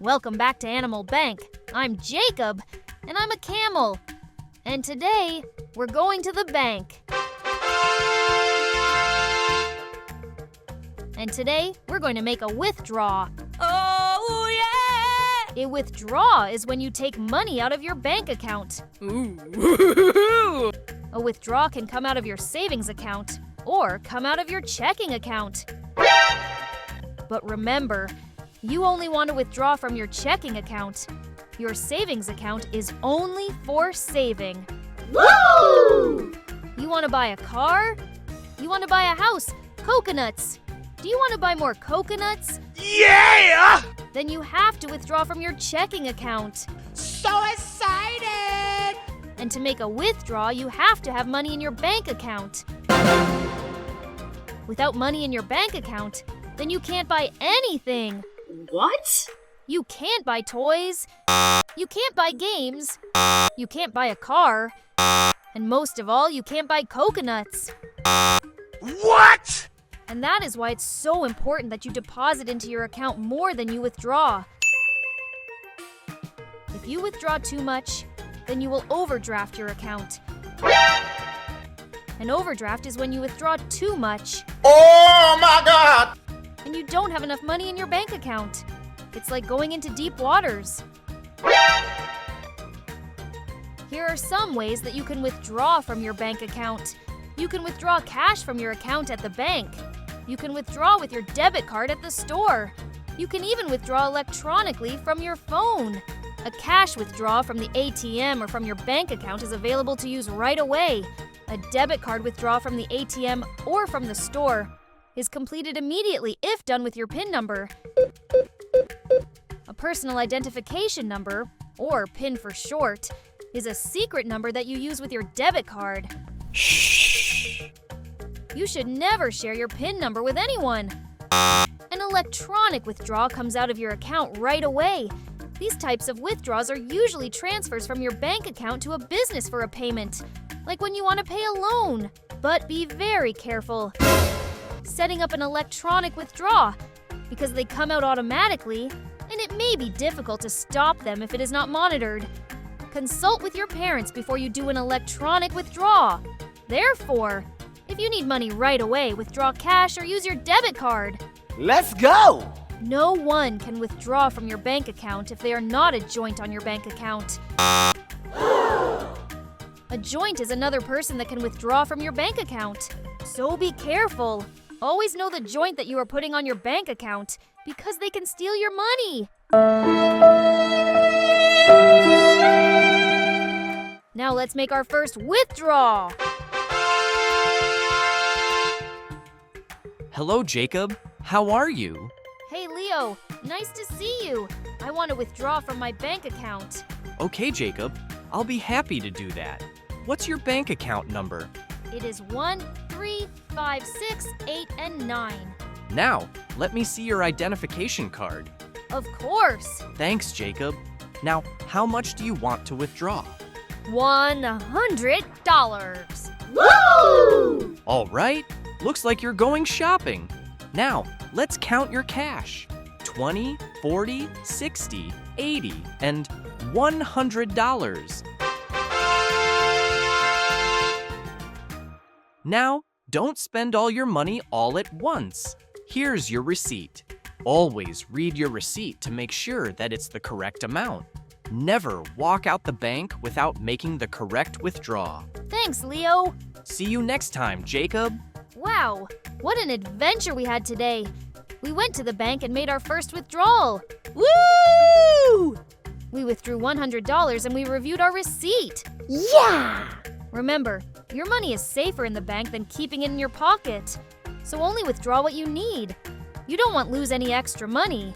Welcome back to Animal Bank. I'm Jacob, and I'm a camel. And today, we're going to the bank. And today, we're going to make a withdraw. Oh, yeah! A withdraw is when you take money out of your bank account. Ooh. A withdraw can come out of your savings account or come out of your checking account. But remember, you only want to withdraw from your checking account. Your savings account is only for saving. Woo! You want to buy a car? You want to buy a house? Coconuts! Do you want to buy more coconuts? Yeah! Then you have to withdraw from your checking account. So excited! And to make a withdraw, you have to have money in your bank account. Without money in your bank account, then you can't buy anything. What? You can't buy toys. You can't buy games. You can't buy a car. And most of all, you can't buy coconuts. What? And that is why it's so important that you deposit into your account more than you withdraw. If you withdraw too much, then you will overdraft your account. An overdraft is when you withdraw too much. Oh my God! And you don't have enough money in your bank account. It's like going into deep waters. Here are some ways that you can withdraw from your bank account. You can withdraw cash from your account at the bank. You can withdraw with your debit card at the store. You can even withdraw electronically from your phone. A cash withdrawal from the ATM or from your bank account is available to use right away. A debit card withdrawal from the ATM or from the store is completed immediately if done with your PIN number. A personal identification number, or PIN for short, is a secret number that you use with your debit card. Shh. You should never share your PIN number with anyone. An electronic withdrawal comes out of your account right away. These types of withdrawals are usually transfers from your bank account to a business for a payment, like when you want to pay a loan. But be very careful setting up an electronic withdrawal, because they come out automatically, and it may be difficult to stop them if it is not monitored. Consult with your parents before you do an electronic withdrawal. Therefore, if you need money right away, withdraw cash or use your debit card. Let's go! No one can withdraw from your bank account if they are not a joint on your bank account. A joint is another person that can withdraw from your bank account. So be careful. Always know the joint that you are putting on your bank account, because they can steal your money. Now let's make our first withdrawal. Hello, Jacob. How are you? Hey, Leo. Nice to see you. I want to withdraw from my bank account. Okay, Jacob. I'll be happy to do that. What's your bank account number? It is 1, 3, 5, 6, 8, and 9. Now, let me see your identification card. Of course. Thanks, Jacob. Now, how much do you want to withdraw? $100. Woo! All right. Looks like you're going shopping. Now, let's count your cash. 20, 40, 60, 80, and $100. Now, don't spend all your money all at once. Here's your receipt. Always read your receipt to make sure that it's the correct amount. Never walk out the bank without making the correct withdrawal. Thanks, Leo. See you next time, Jacob. Wow, what an adventure we had today. We went to the bank and made our first withdrawal. Woo! We withdrew $100 and we reviewed our receipt. Yeah! Remember, your money is safer in the bank than keeping it in your pocket. So only withdraw what you need. You don't want to lose any extra money.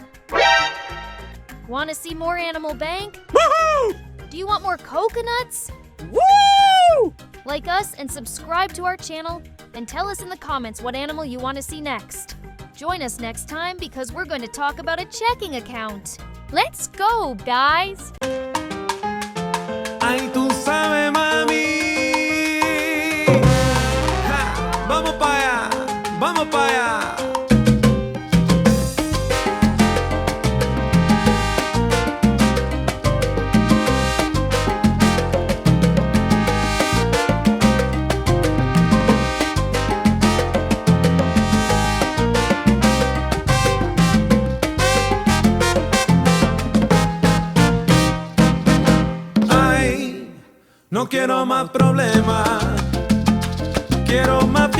Want to see more Animal Bank? Woohoo! Do you want more coconuts? Woo! Like us and subscribe to our channel and tell us in the comments what animal you want to see next. Join us next time because we're going to talk about a checking account. Let's go, guys! Ay, tú sabes, mami. Ja, vamos para allá, vamos para allá. No quiero más problemas. Quiero más fiesta.